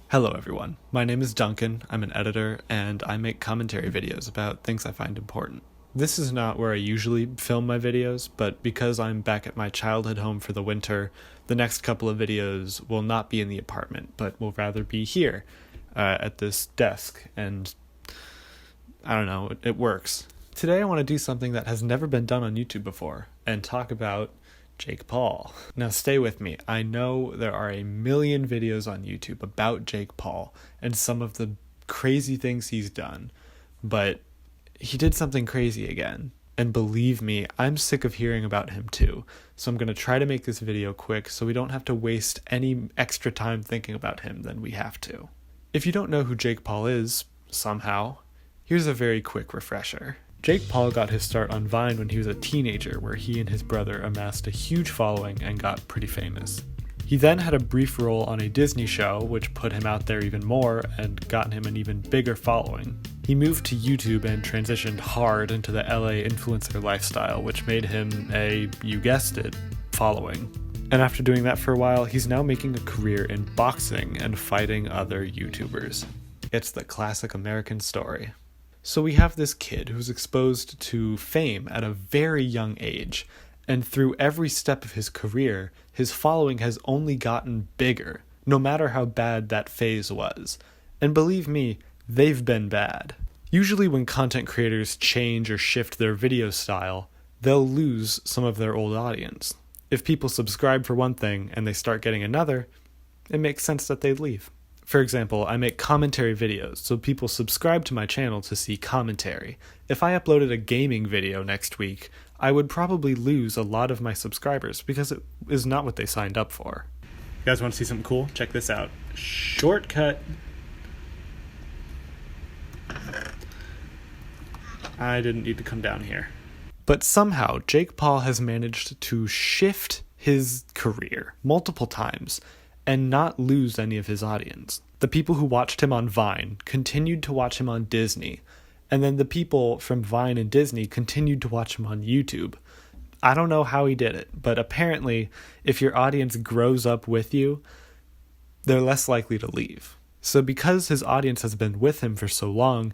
Hello everyone, my name is Duncan, I'm an editor, and I make commentary videos about things I find important. This is not where I usually film my videos, but because I'm back at my childhood home for the winter, the next couple of videos will not be in the apartment, but will rather be here, at this desk, and I don't know, it works. Today I want to do something that has never been done on YouTube before, and talk about Jake Paul. Now stay with me. I know there are a million videos on YouTube about Jake Paul and some of the crazy things he's done, but he did something crazy again. And believe me, I'm sick of hearing about him too. So I'm going to try to make this video quick so we don't have to waste any extra time thinking about him than we have to. If you don't know who Jake Paul is, somehow, here's a very quick refresher. Jake Paul got his start on Vine when he was a teenager, where he and his brother amassed a huge following and got pretty famous. He then had a brief role on a Disney show, which put him out there even more and got him an even bigger following. He moved to YouTube and transitioned hard into the LA influencer lifestyle, which made him a, you guessed it, following. And after doing that for a while, he's now making a career in boxing and fighting other YouTubers. It's the classic American story. So we have this kid who's exposed to fame at a very young age, and through every step of his career, his following has only gotten bigger, no matter how bad that phase was. And believe me, they've been bad. Usually when content creators change or shift their video style, they'll lose some of their old audience. If people subscribe for one thing and they start getting another, it makes sense that they'd leave. For example, I make commentary videos, so people subscribe to my channel to see commentary. If I uploaded a gaming video next week, I would probably lose a lot of my subscribers because it is not what they signed up for. You guys want to see something cool? Check this out. Shortcut. I didn't need to come down here. But somehow, Jake Paul has managed to shift his career multiple times and not lose any of his audience. The people who watched him on Vine continued to watch him on Disney, and then the people from Vine and Disney continued to watch him on YouTube. I don't know how he did it, but apparently, if your audience grows up with you, they're less likely to leave. So because his audience has been with him for so long,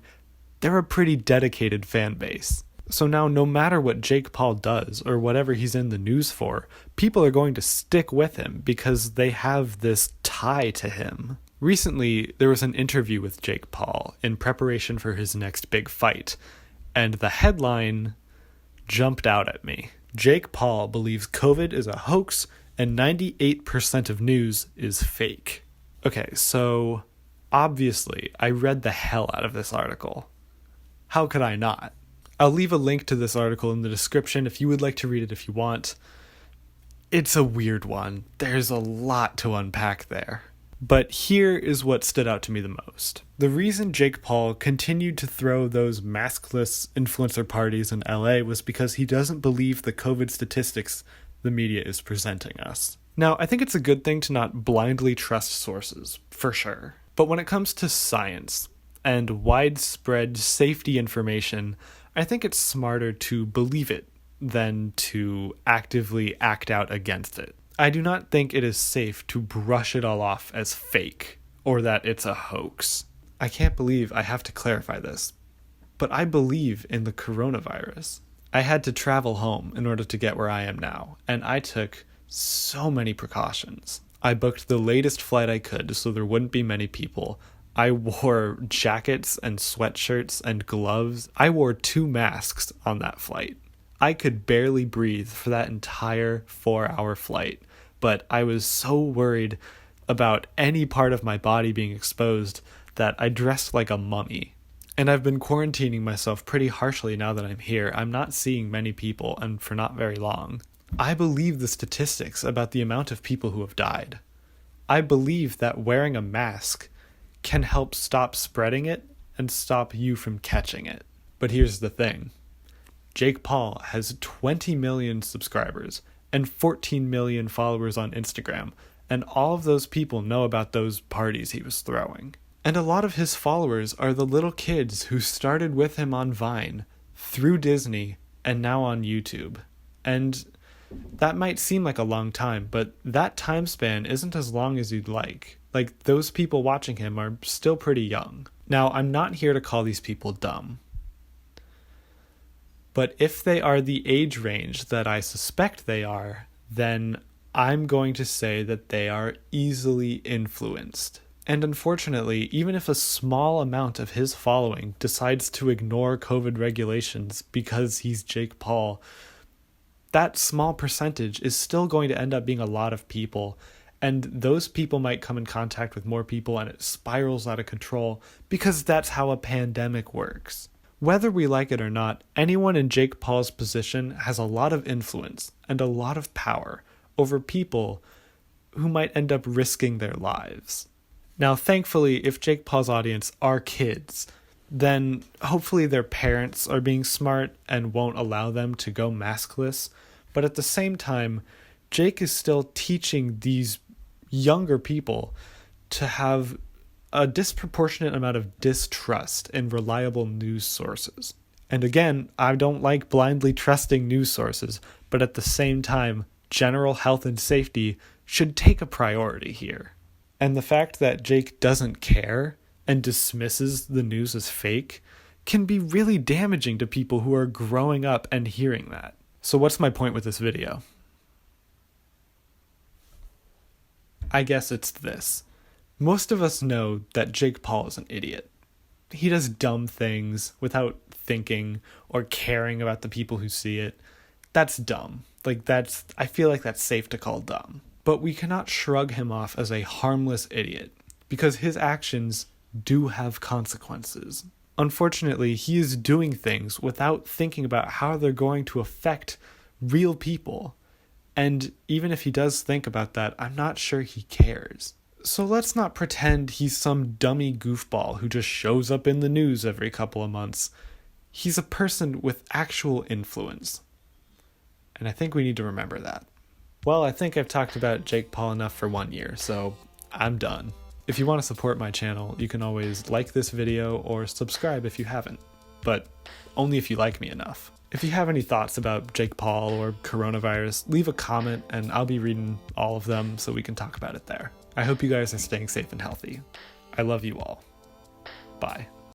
they're a pretty dedicated fan base. So now no matter what Jake Paul does or whatever he's in the news for, people are going to stick with him because they have this tie to him. Recently, there was an interview with Jake Paul in preparation for his next big fight, and the headline jumped out at me. Jake Paul believes COVID is a hoax and 98% of news is fake. Okay, so obviously I read the hell out of this article. How could I not? I'll leave a link to this article in the description if you would like to read it if you want. It's a weird one. There's a lot to unpack there. But here is what stood out to me the most. The reason Jake Paul continued to throw those maskless influencer parties in LA was because he doesn't believe the COVID statistics the media is presenting us. Now, I think it's a good thing to not blindly trust sources, for sure. But when it comes to science and widespread safety information, I think it's smarter to believe it than to actively act out against it. I do not think it is safe to brush it all off as fake or that it's a hoax. I can't believe I have to clarify this, but I believe in the coronavirus. I had to travel home in order to get where I am now, and I took so many precautions. I booked the latest flight I could so there wouldn't be many people. I wore jackets and sweatshirts and gloves. I wore 2 masks on that flight. I could barely breathe for that entire 4-hour flight, but I was so worried about any part of my body being exposed that I dressed like a mummy. And I've been quarantining myself pretty harshly now that I'm here. I'm not seeing many people, and for not very long. I believe the statistics about the amount of people who have died. I believe that wearing a mask can help stop spreading it and stop you from catching it. But here's the thing. Jake Paul has 20 million subscribers and 14 million followers on Instagram, and all of those people know about those parties he was throwing. And a lot of his followers are the little kids who started with him on Vine, through Disney, and now on YouTube. And That might seem like a long time, but that time span isn't as long as you'd like. Like, those people watching him are still pretty young. Now, I'm not here to call these people dumb. But if they are the age range that I suspect they are, then I'm going to say that they are easily influenced. And unfortunately, even if a small amount of his following decides to ignore COVID regulations because he's Jake Paul, that small percentage is still going to end up being a lot of people. And those people might come in contact with more people and it spirals out of control because that's how a pandemic works. Whether we like it or not, anyone in Jake Paul's position has a lot of influence and a lot of power over people who might end up risking their lives. Now, thankfully, if Jake Paul's audience are kids, then hopefully their parents are being smart and won't allow them to go maskless. But at the same time, Jake is still teaching these younger people to have a disproportionate amount of distrust in reliable news sources. And again, I don't like blindly trusting news sources, but at the same time, general health and safety should take a priority here. And the fact that Jake doesn't care and dismisses the news as fake can be really damaging to people who are growing up and hearing that. So what's my point with this video? I guess it's this. Most of us know that Jake Paul is an idiot. He does dumb things without thinking or caring about the people who see it. That's dumb. I feel like that's safe to call dumb. But we cannot shrug him off as a harmless idiot because his actions do have consequences. Unfortunately, he is doing things without thinking about how they're going to affect real people. And even if he does think about that, I'm not sure he cares. So let's not pretend he's some dummy goofball who just shows up in the news every couple of months. He's a person with actual influence. And I think we need to remember that. Well, I think I've talked about Jake Paul enough for 1 year, so I'm done. If you want to support my channel, you can always like this video or subscribe if you haven't, but only if you like me enough. If you have any thoughts about Jake Paul or coronavirus, leave a comment and I'll be reading all of them so we can talk about it there. I hope you guys are staying safe and healthy. I love you all. Bye.